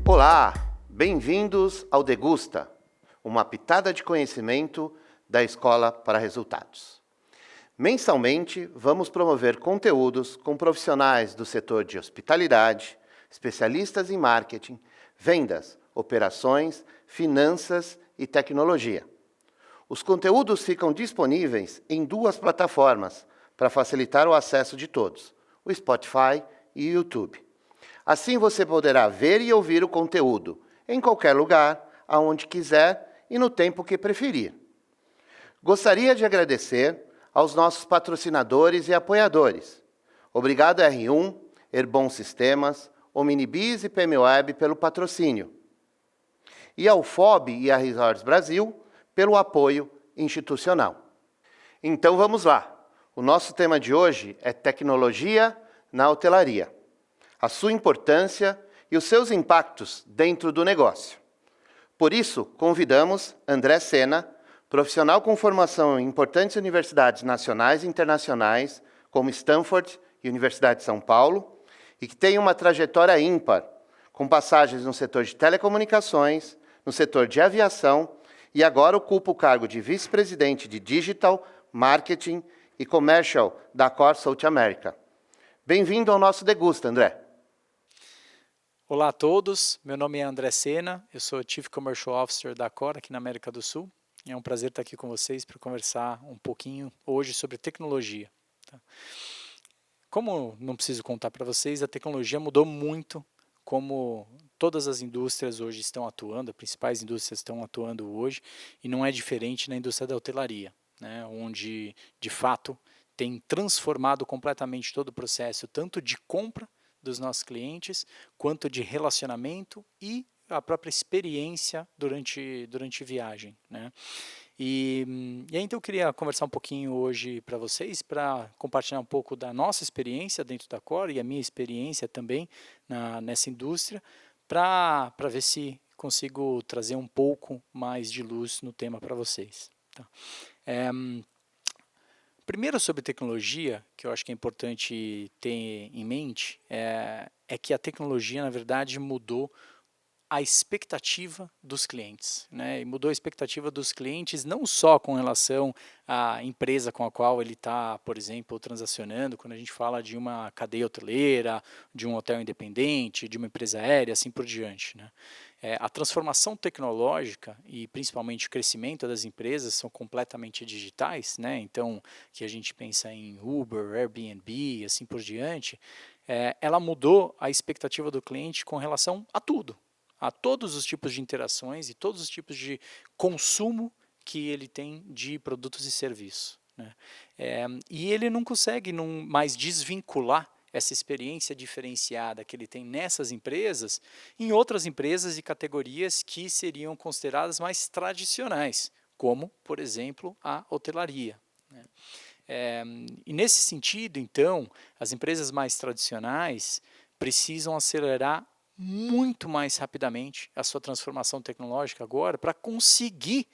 Olá, bem-vindos ao Degusta, uma pitada de conhecimento da Escola para Resultados. Mensalmente, vamos promover conteúdos com profissionais do setor de hospitalidade, especialistas em marketing, vendas, operações, finanças e tecnologia. Os conteúdos ficam disponíveis em duas plataformas para facilitar o acesso de todos, o Spotify e o YouTube. Assim você poderá ver e ouvir o conteúdo em qualquer lugar, aonde quiser e no tempo que preferir. Gostaria de agradecer aos nossos patrocinadores e apoiadores. Obrigado R1, Erbon Sistemas, Ominibis e PMWeb pelo patrocínio. E ao FOB e a Resorts Brasil pelo apoio institucional. Então vamos lá. O nosso tema de hoje é tecnologia na hotelaria. A sua importância e os seus impactos dentro do negócio. Por isso, convidamos André Sena, profissional com formação em importantes universidades nacionais e internacionais, como Stanford e Universidade de São Paulo, e que tem uma trajetória ímpar, com passagens no setor de telecomunicações, no setor de aviação, e agora ocupa o cargo de vice-presidente de Digital, Marketing e Commercial da Accor South America. Bem-vindo ao nosso Degusta, André. Olá a todos, meu nome é André Sena, eu sou Chief Commercial Officer da Accor aqui na América do Sul. É um prazer estar aqui com vocês para conversar um pouquinho hoje sobre tecnologia. Tá? Como não preciso contar para vocês, a tecnologia mudou muito como todas as indústrias hoje estão atuando, as principais indústrias estão atuando hoje, e não é diferente na indústria da hotelaria, né, onde de fato tem transformado completamente todo o processo, tanto de compra dos nossos clientes, quanto de relacionamento e a própria experiência durante viagem, né? E aí, então eu queria conversar um pouquinho hoje para vocês, para compartilhar um pouco da nossa experiência dentro da Accor e a minha experiência também nessa indústria, para ver se consigo trazer um pouco mais de luz no tema para vocês. Tá? Primeiro sobre tecnologia, que eu acho que é importante ter em mente, é que a tecnologia, na verdade, mudou a expectativa dos clientes, né? E mudou a expectativa dos clientes não só com relação à empresa com a qual ele está, por exemplo, transacionando, quando a gente fala de uma cadeia hoteleira, de um hotel independente, de uma empresa aérea, assim por diante, né? A transformação tecnológica e principalmente o crescimento das empresas são completamente digitais, né? Então, que a gente pensa em Uber, Airbnb, assim por diante, ela mudou a expectativa do cliente com relação a tudo, a todos os tipos de interações e todos os tipos de consumo que ele tem de produtos e serviços, né? E ele não consegue mais desvincular essa experiência diferenciada que ele tem nessas empresas em outras empresas e categorias que seriam consideradas mais tradicionais, como, por exemplo, a hotelaria, né? E nesse sentido, então, as empresas mais tradicionais precisam acelerar muito mais rapidamente a sua transformação tecnológica agora para conseguir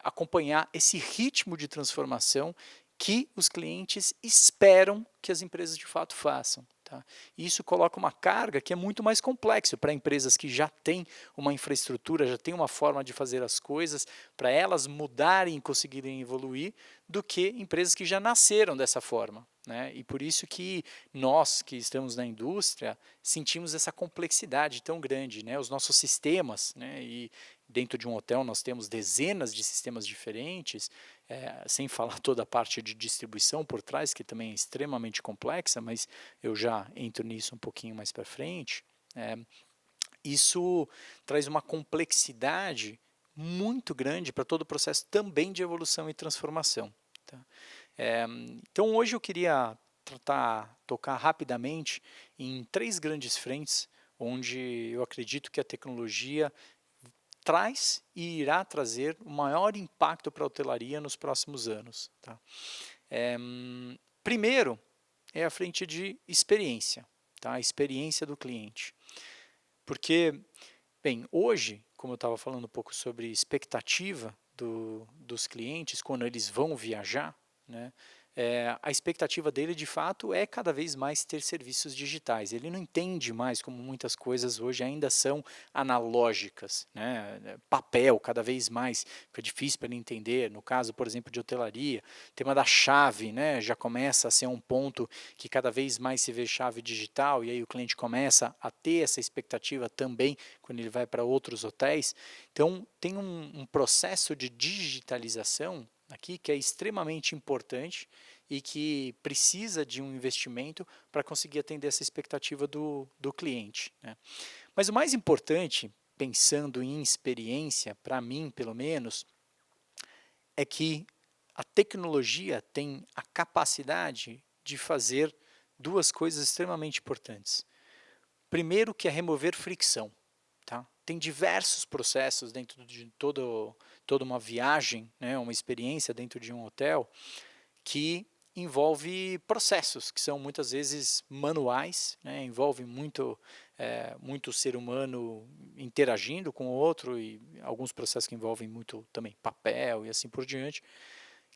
acompanhar esse ritmo de transformação que os clientes esperam que as empresas de fato façam. Tá? Isso coloca uma carga que é muito mais complexa para empresas que já têm uma infraestrutura, já têm uma forma de fazer as coisas, para elas mudarem e conseguirem evoluir, do que empresas que já nasceram dessa forma, né? E por isso que nós que estamos na indústria sentimos essa complexidade tão grande, né? Os nossos sistemas, né? E dentro de um hotel nós temos dezenas de sistemas diferentes, sem falar toda a parte de distribuição por trás, que também é extremamente complexa, mas eu já entro nisso um pouquinho mais para frente. Isso traz uma complexidade muito grande para todo o processo também de evolução e transformação. Tá? Então hoje eu queria tocar rapidamente em 3 grandes frentes, onde eu acredito que a tecnologia traz e irá trazer o maior impacto para a hotelaria nos próximos anos. Tá? Primeiro é a frente de experiência, tá? A experiência do cliente. Porque, bem, hoje, como eu estava falando um pouco sobre expectativa dos clientes quando eles vão viajar, né? a expectativa dele, de fato, é cada vez mais ter serviços digitais. Ele não entende mais como muitas coisas hoje ainda são analógicas, né? Papel, cada vez mais, fica difícil para ele entender. No caso, por exemplo, de hotelaria, o tema da chave, né? Já começa a ser um ponto que cada vez mais se vê chave digital, e aí o cliente começa a ter essa expectativa também quando ele vai para outros hotéis. Então, tem um processo de digitalização aqui que é extremamente importante e que precisa de um investimento para conseguir atender essa expectativa do cliente, né? Mas o mais importante, pensando em experiência, para mim pelo menos, é que a tecnologia tem a capacidade de fazer duas coisas extremamente importantes. Primeiro, que é remover fricção. Tá? Tem diversos processos dentro de toda uma viagem, né, uma experiência dentro de um hotel, que envolve processos que são muitas vezes manuais, né, envolve muito ser humano interagindo com o outro, e alguns processos que envolvem muito também papel e assim por diante,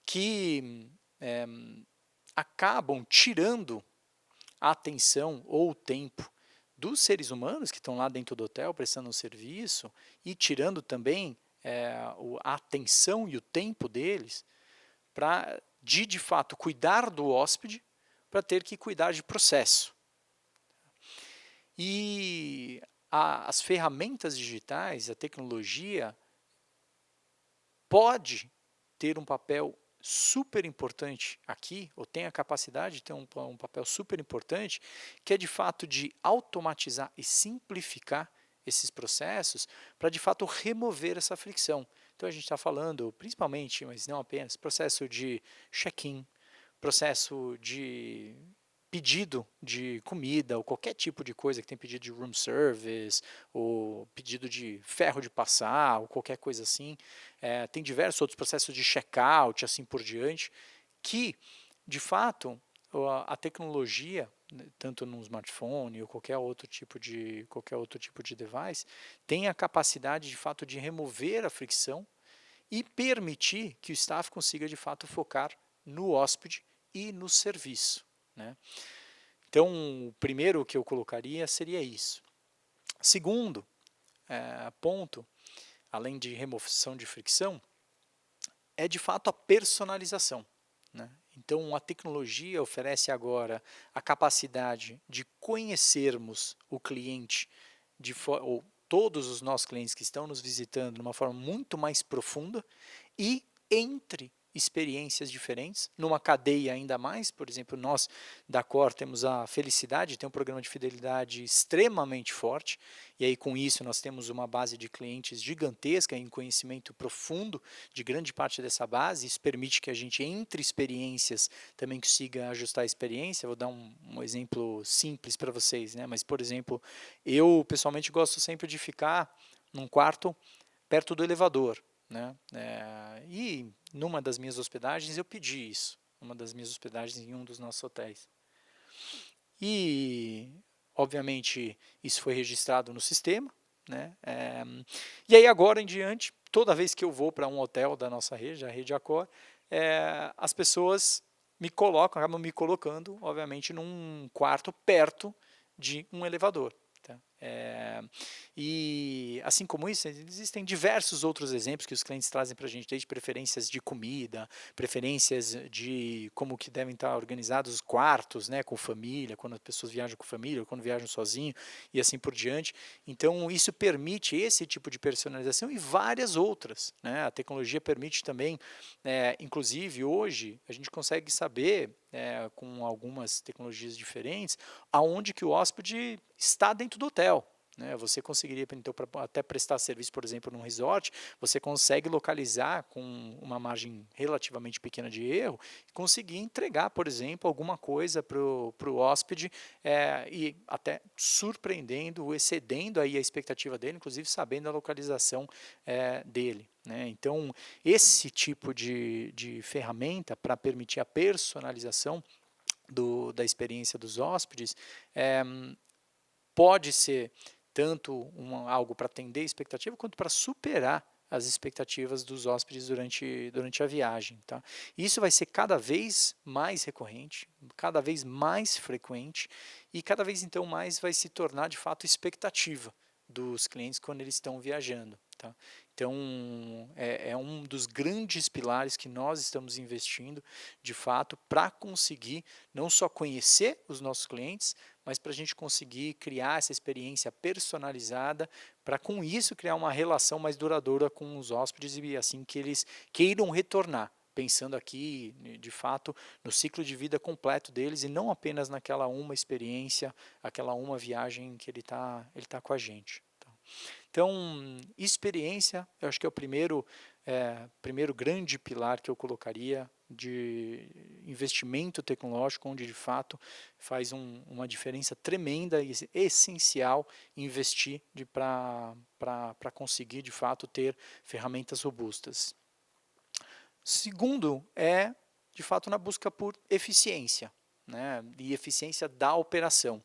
que é, acabam tirando a atenção ou o tempo dos seres humanos que estão lá dentro do hotel prestando um serviço, e tirando também a atenção e o tempo deles para de fato cuidar do hóspede, para ter que cuidar de processo. E as ferramentas digitais, a tecnologia pode ter um papel super importante aqui, ou tem a capacidade de ter um papel super importante, que é de fato de automatizar e simplificar esses processos para de fato remover essa fricção. Então a gente está falando principalmente, mas não apenas, processo de check-in, processo de pedido de comida, ou qualquer tipo de coisa que tem pedido de room service, ou pedido de ferro de passar, ou qualquer coisa assim. Tem diversos outros processos de check-out, assim por diante, que, de fato, a tecnologia, tanto no smartphone ou qualquer outro tipo de device, tem a capacidade, de fato, de remover a fricção e permitir que o staff consiga, de fato, focar no hóspede e no serviço, né? Então, o primeiro que eu colocaria seria isso. Segundo ponto, além de remoção de fricção, é de fato a personalização, né? Então, a tecnologia oferece agora a capacidade de conhecermos o cliente, ou todos os nossos clientes que estão nos visitando, de uma forma muito mais profunda e entre experiências diferentes, numa cadeia ainda mais. Por exemplo, nós da Cor temos a felicidade de ter um programa de fidelidade extremamente forte, e aí com isso nós temos uma base de clientes gigantesca em conhecimento profundo de grande parte dessa base. Isso permite que a gente, entre experiências, também consiga ajustar a experiência. Vou dar um exemplo simples para vocês, né? Mas, por exemplo, eu pessoalmente gosto sempre de ficar num quarto perto do elevador, né? E numa das minhas hospedagens eu pedi isso, numa das minhas hospedagens em um dos nossos hotéis. E, obviamente, isso foi registrado no sistema, né? E aí agora em diante, toda vez que eu vou para um hotel da nossa rede, a rede Accor, as pessoas acabam me colocando, obviamente, num quarto perto de um elevador. E assim como isso, existem diversos outros exemplos que os clientes trazem para a gente, desde preferências de comida, preferências de como que devem estar organizados os quartos, né, com família, quando as pessoas viajam com família, ou quando viajam sozinho, e assim por diante. Então, isso permite esse tipo de personalização e várias outras, né? A tecnologia permite também, inclusive hoje, a gente consegue saber, com algumas tecnologias diferentes, aonde que o hóspede está dentro do hotel, né? Você conseguiria, então, até prestar serviço, por exemplo, num resort, você consegue localizar com uma margem relativamente pequena de erro, conseguir entregar, por exemplo, alguma coisa para o hóspede, e até surpreendendo, excedendo aí a expectativa dele, inclusive sabendo a localização dele, né? Então, esse tipo de ferramenta para permitir a personalização da experiência dos hóspedes pode ser tanto algo para atender a expectativa, quanto para superar as expectativas dos hóspedes durante a viagem. Tá? Isso vai ser cada vez mais recorrente, cada vez mais frequente e cada vez então mais vai se tornar de fato expectativa dos clientes quando eles estão viajando. Tá? Então, é um dos grandes pilares que nós estamos investindo, de fato, para conseguir não só conhecer os nossos clientes, mas para a gente conseguir criar essa experiência personalizada, para com isso criar uma relação mais duradoura com os hóspedes e assim que eles queiram retornar, pensando aqui, de fato, no ciclo de vida completo deles e não apenas naquela uma experiência, aquela uma viagem que ele tá com a gente. Então, experiência, eu acho que é o primeiro grande pilar que eu colocaria de investimento tecnológico, onde de fato faz uma diferença tremenda e essencial investir para conseguir de fato ter ferramentas robustas. Segundo é, de fato, na busca por eficiência, né, e eficiência da operação.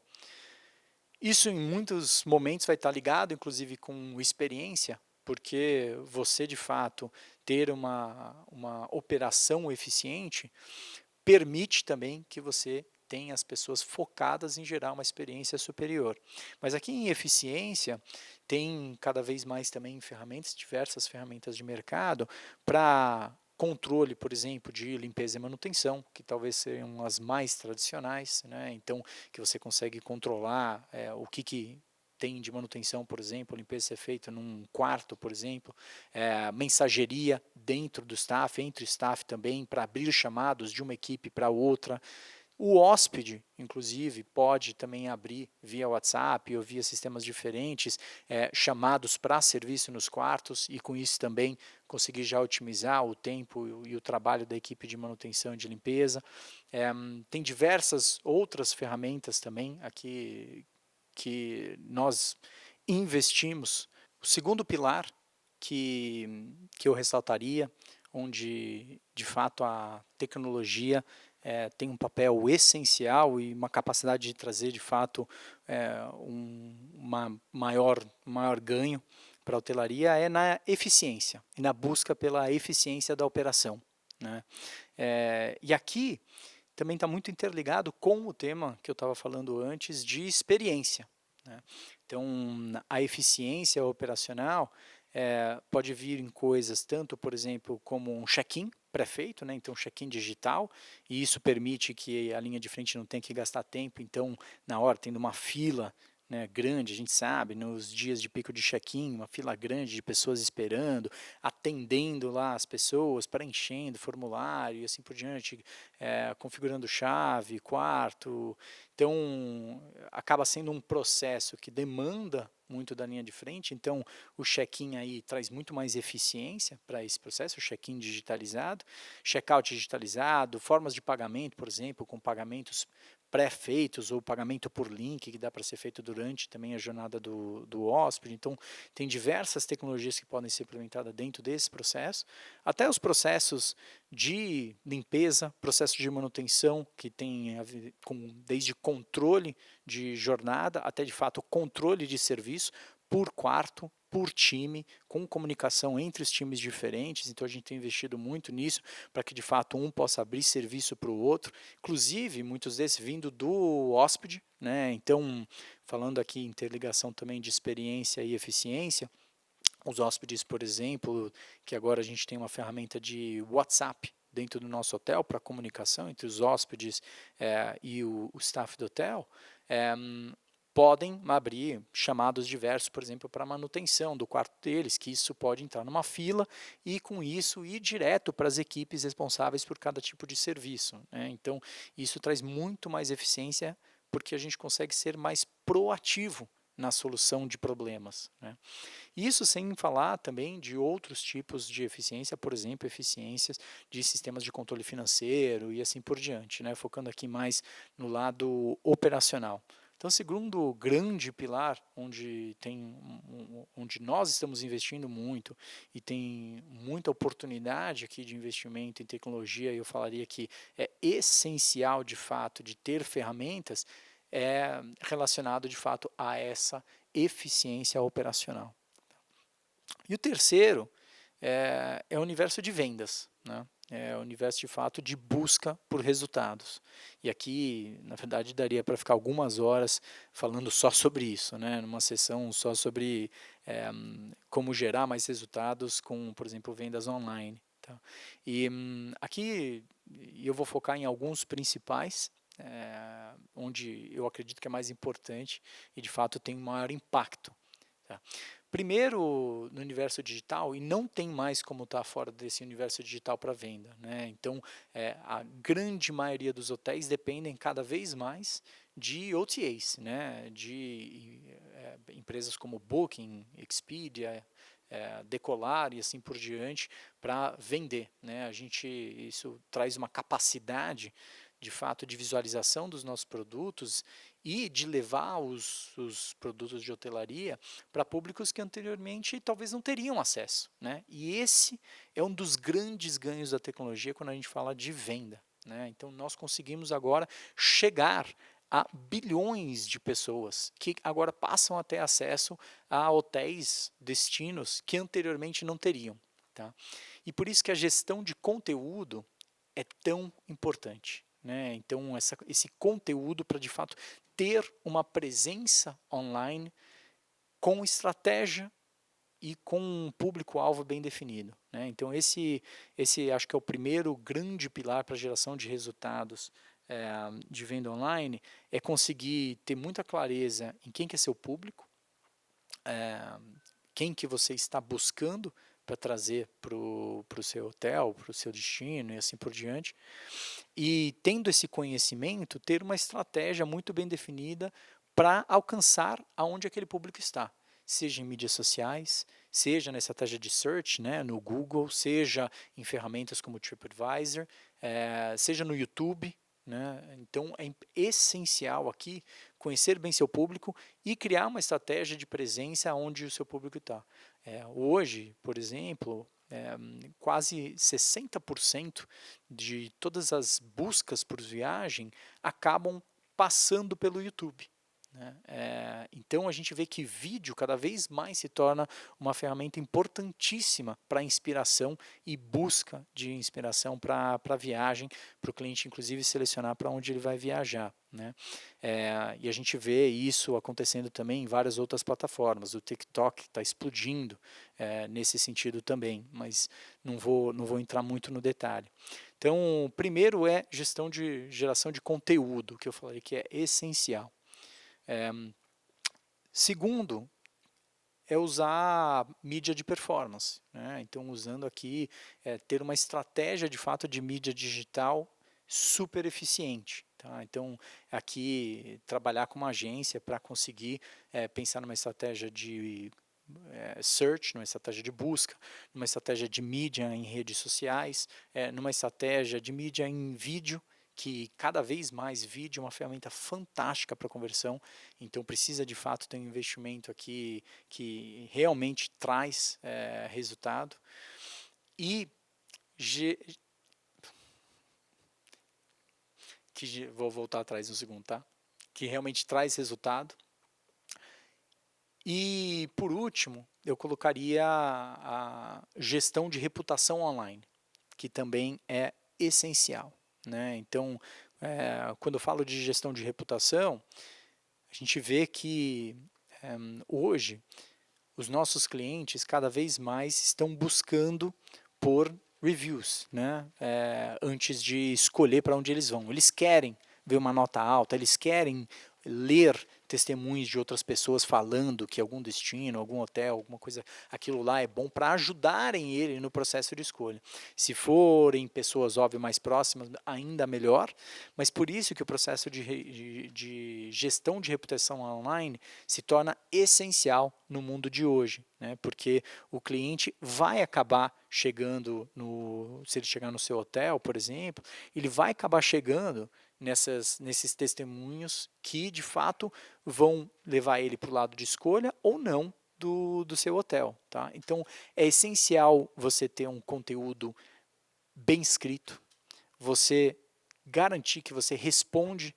Isso em muitos momentos vai estar ligado, inclusive, com experiência, porque você, de fato, ter uma operação eficiente permite também que você tenha as pessoas focadas em gerar uma experiência superior. Mas aqui em eficiência, tem cada vez mais também ferramentas, diversas ferramentas de mercado, para controle, por exemplo, de limpeza e manutenção, que talvez sejam as mais tradicionais, né? Então, que você consegue controlar o que tem de manutenção, por exemplo, limpeza ser feita num quarto, por exemplo, mensageria dentro do staff, entre o staff também, para abrir chamados de uma equipe para outra. O hóspede, inclusive, pode também abrir via WhatsApp ou via sistemas diferentes, chamados para serviço nos quartos e com isso também conseguir já otimizar o tempo e o trabalho da equipe de manutenção e de limpeza. Tem diversas outras ferramentas também aqui que nós investimos. O segundo pilar que eu ressaltaria, onde de fato a tecnologia tem um papel essencial e uma capacidade de trazer de fato uma maior ganho para a hotelaria é na eficiência e na busca pela eficiência da operação, né? E aqui também está muito interligado com o tema que eu estava falando antes de experiência, né? Então, a eficiência operacional pode vir em coisas tanto, por exemplo, como um check-in pré-feito, né? Então check-in digital, e isso permite que a linha de frente não tenha que gastar tempo, então na hora tendo uma fila, né, grande, a gente sabe, nos dias de pico de check-in, uma fila grande de pessoas esperando, atendendo lá as pessoas, preenchendo formulário e assim por diante, configurando chave, quarto. Então, acaba sendo um processo que demanda muito da linha de frente, então o check-in aí traz muito mais eficiência para esse processo, o check-in digitalizado, check-out digitalizado, formas de pagamento, por exemplo, com pagamentos pré-feitos ou pagamento por link que dá para ser feito durante também a jornada do hóspede. Então, tem diversas tecnologias que podem ser implementadas dentro desse processo, até os processos de limpeza, processo de manutenção, que tem a ver com desde controle de jornada até de fato controle de serviço por quarto, por time, com comunicação entre os times diferentes. Então a gente tem investido muito nisso para que de fato um possa abrir serviço para o outro, inclusive muitos desses vindo do hóspede, né? Então, falando aqui em interligação também de experiência e eficiência, os hóspedes, por exemplo, que agora a gente tem uma ferramenta de WhatsApp dentro do nosso hotel para comunicação entre os hóspedes e o staff do hotel, podem abrir chamados diversos, por exemplo, para manutenção do quarto deles, que isso pode entrar numa fila e com isso ir direto para as equipes responsáveis por cada tipo de serviço, né? Então, isso traz muito mais eficiência porque a gente consegue ser mais proativo na solução de problemas, né? Isso sem falar também de outros tipos de eficiência, por exemplo, eficiências de sistemas de controle financeiro e assim por diante, né? Focando aqui mais no lado operacional. Então, segundo grande pilar, onde nós estamos investindo muito e tem muita oportunidade aqui de investimento em tecnologia, eu falaria que é essencial de fato de ter ferramentas, é relacionado de fato a essa eficiência operacional. E o terceiro, é o universo de vendas, né? É o universo de fato de busca por resultados. E aqui, na verdade, daria para ficar algumas horas falando só sobre isso, né? Numa sessão só sobre como gerar mais resultados com, por exemplo, vendas online. Tá? E aqui eu vou focar em alguns principais, onde eu acredito que é mais importante e de fato tem um maior impacto. Tá? Primeiro, no universo digital, e não tem mais como estar fora desse universo digital para venda, né? Então, a grande maioria dos hotéis dependem cada vez mais de OTAs, né? De empresas como Booking, Expedia, Decolar e assim por diante, para vender, né? Isso traz uma capacidade de fato de visualização dos nossos produtos e de levar os produtos de hotelaria para públicos que anteriormente talvez não teriam acesso, né? E esse é um dos grandes ganhos da tecnologia quando a gente fala de venda, né? Então nós conseguimos agora chegar a bilhões de pessoas que agora passam a ter acesso a hotéis, destinos que anteriormente não teriam, tá? E por isso que a gestão de conteúdo é tão importante, né? Então esse conteúdo para de fato ter uma presença online com estratégia e com um público-alvo bem definido, né? Então esse acho que é o primeiro grande pilar para a geração de resultados de venda online, é conseguir ter muita clareza em quem que é seu público, quem que você está buscando para trazer para o seu hotel, para o seu destino e assim por diante. E tendo esse conhecimento, ter uma estratégia muito bem definida para alcançar aonde aquele público está. Seja em mídias sociais, seja na estratégia de search, né, no Google, seja em ferramentas como o TripAdvisor, seja no YouTube, né? Então é essencial aqui conhecer bem seu público e criar uma estratégia de presença onde o seu público está. Hoje, por exemplo, quase 60% de todas as buscas por viagem acabam passando pelo YouTube, né? Então a gente vê que vídeo cada vez mais se torna uma ferramenta importantíssima para inspiração e busca de inspiração para a viagem, para o cliente inclusive selecionar para onde ele vai viajar, né? E a gente vê isso acontecendo também em várias outras plataformas. O TikTok está explodindo nesse sentido também, mas não vou entrar muito no detalhe. Então, primeiro é geração de conteúdo, que eu falei que é essencial. Segundo, é usar mídia de performance, né? Então, usando aqui, ter uma estratégia de fato de mídia digital super eficiente. Tá? Então, aqui, trabalhar com uma agência para conseguir pensar numa estratégia de search, numa estratégia de busca, numa estratégia de mídia em redes sociais, numa estratégia de mídia em vídeo, que cada vez mais vídeo é uma ferramenta fantástica para conversão, então precisa de fato ter um investimento aqui que realmente traz resultado. E vou voltar atrás um segundo, tá? Que realmente traz resultado. E, por último, eu colocaria a gestão de reputação online, que também é essencial, né? Então, quando eu falo de gestão de reputação, a gente vê que hoje os nossos clientes cada vez mais estão buscando por reviews, né? Antes de escolher para onde eles vão. Eles querem ver uma nota alta, eles querem ler testemunhos de outras pessoas falando que algum destino, algum hotel, alguma coisa, aquilo lá é bom para ajudarem ele no processo de escolha. Se forem pessoas, óbvio, mais próximas, ainda melhor, mas por isso que o processo de gestão de reputação online se torna essencial no mundo de hoje, né? Porque o cliente vai acabar chegando se ele chegar no seu hotel, por exemplo, ele vai acabar chegando nesses testemunhos que de fato vão levar ele para o lado de escolha ou não do seu hotel, tá? Então é essencial você ter um conteúdo bem escrito, você garantir que você responde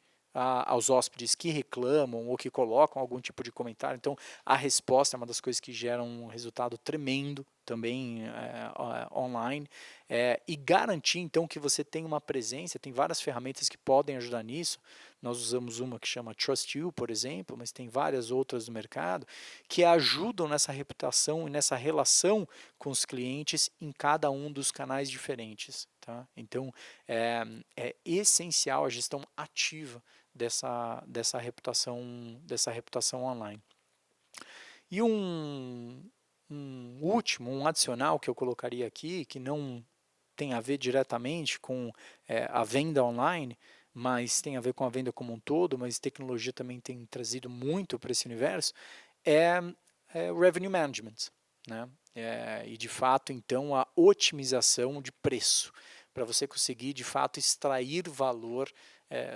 aos hóspedes que reclamam ou que colocam algum tipo de comentário. Então, a resposta é uma das coisas que geram um resultado tremendo também online, e garantir então que você tem uma presença. Tem várias ferramentas que podem ajudar nisso. Nós usamos uma que chama TrustYou, por exemplo, mas tem várias outras no mercado que ajudam nessa reputação e nessa relação com os clientes em cada um dos canais diferentes. Tá? Então, é essencial a gestão ativa dessa reputação online. E um adicional que eu colocaria aqui, que não tem a ver diretamente com a venda online, mas tem a ver com a venda como um todo, mas tecnologia também tem trazido muito para esse universo, é o Revenue Management, né? E de fato, então, a otimização de preço, para você conseguir de fato extrair valor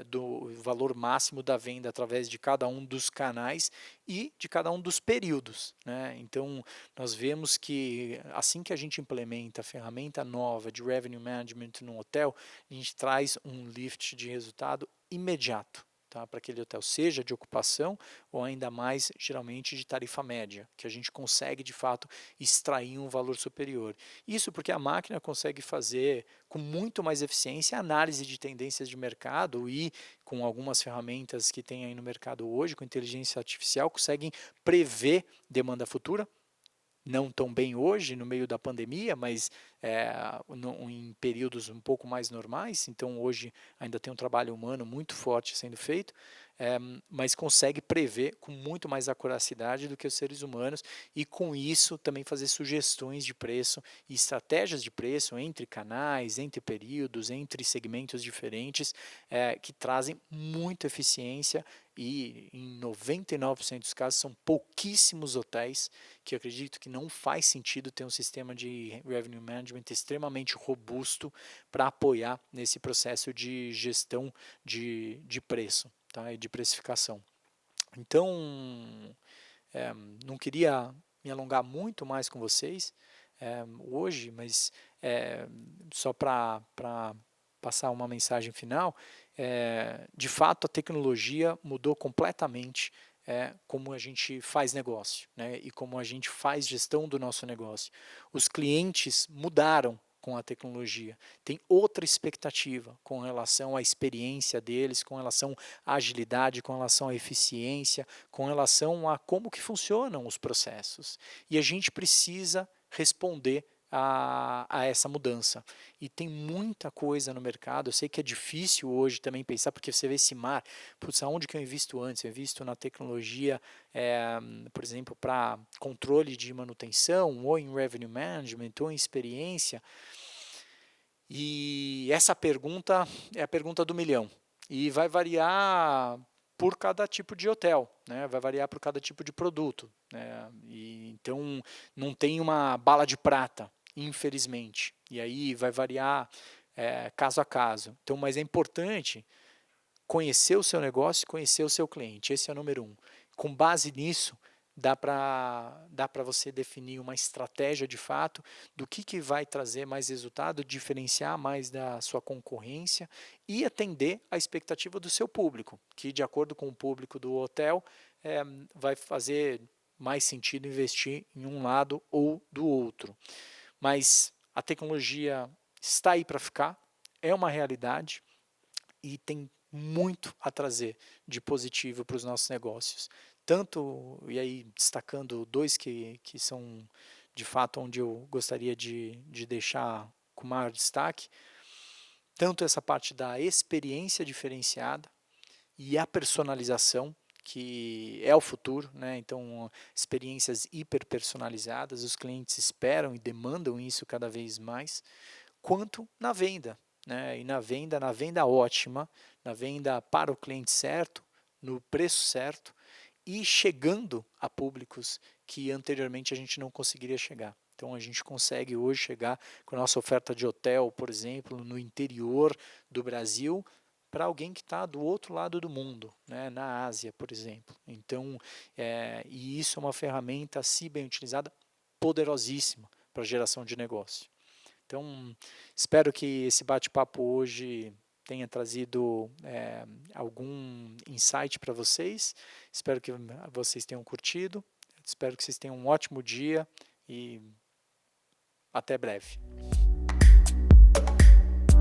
do valor máximo da venda através de cada um dos canais e de cada um dos períodos, né? Então, nós vemos que assim que a gente implementa a ferramenta nova de Revenue Management no hotel, a gente traz um lift de resultado imediato. Tá, para aquele hotel, seja de ocupação ou ainda mais, geralmente, de tarifa média, que a gente consegue, de fato, extrair um valor superior. Isso porque a máquina consegue fazer com muito mais eficiência a análise de tendências de mercado e com algumas ferramentas que tem aí no mercado hoje, com inteligência artificial, conseguem prever demanda futura. Não tão bem hoje, no meio da pandemia, mas em períodos um pouco mais normais. Então, hoje ainda tem um trabalho humano muito forte sendo feito, mas consegue prever com muito mais acuracidade do que os seres humanos e, com isso, também fazer sugestões de preço e estratégias de preço entre canais, entre períodos, entre segmentos diferentes, que trazem muita eficiência. E em 99% dos casos são pouquíssimos hotéis que eu acredito que não faz sentido ter um sistema de revenue management extremamente robusto para apoiar nesse processo de gestão de preço, tá? E de precificação. Então, não queria me alongar muito mais com vocês hoje, mas só para passar uma mensagem final, de fato a tecnologia mudou completamente como a gente faz negócio, né, e como a gente faz gestão do nosso negócio. Os clientes mudaram com a tecnologia, tem outra expectativa com relação à experiência deles, com relação à agilidade, com relação à eficiência, com relação a como que funcionam os processos. E a gente precisa responder a essa mudança. E tem muita coisa no mercado. Eu sei que é difícil hoje também pensar, porque você vê esse mar, putz, aonde que eu invisto antes? Eu invisto na tecnologia, por exemplo, para controle de manutenção, ou em revenue management, ou em experiência. E essa pergunta é a pergunta do milhão. E vai variar por cada tipo de hotel, né? Vai variar por cada tipo de produto, né? E então não tem uma bala de prata, infelizmente. E aí vai variar caso a caso. Então, mas é importante conhecer o seu negócio, conhecer o seu cliente. Esse é o número 1. Com base nisso, dá para você definir uma estratégia de fato do que vai trazer mais resultado, diferenciar mais da sua concorrência e atender a expectativa do seu público, que de acordo com o público do hotel vai fazer mais sentido investir em um lado ou do outro. Mas a tecnologia está aí para ficar, é uma realidade e tem muito a trazer de positivo para os nossos negócios. Tanto, e aí destacando dois que são de fato onde eu gostaria de deixar com maior destaque, tanto essa parte da experiência diferenciada e a personalização, que é o futuro, né? Então, experiências hiperpersonalizadas, os clientes esperam e demandam isso cada vez mais, quanto na venda, né? E na venda ótima, na venda para o cliente certo, no preço certo e chegando a públicos que anteriormente a gente não conseguiria chegar. Então a gente consegue hoje chegar com a nossa oferta de hotel, por exemplo, no interior do Brasil, para alguém que está do outro lado do mundo, né, na Ásia, por exemplo. Então, e isso é uma ferramenta, se bem utilizada, poderosíssima para a geração de negócio. Então, espero que esse bate-papo hoje tenha trazido algum insight para vocês. Espero que vocês tenham curtido. Espero que vocês tenham um ótimo dia e até breve.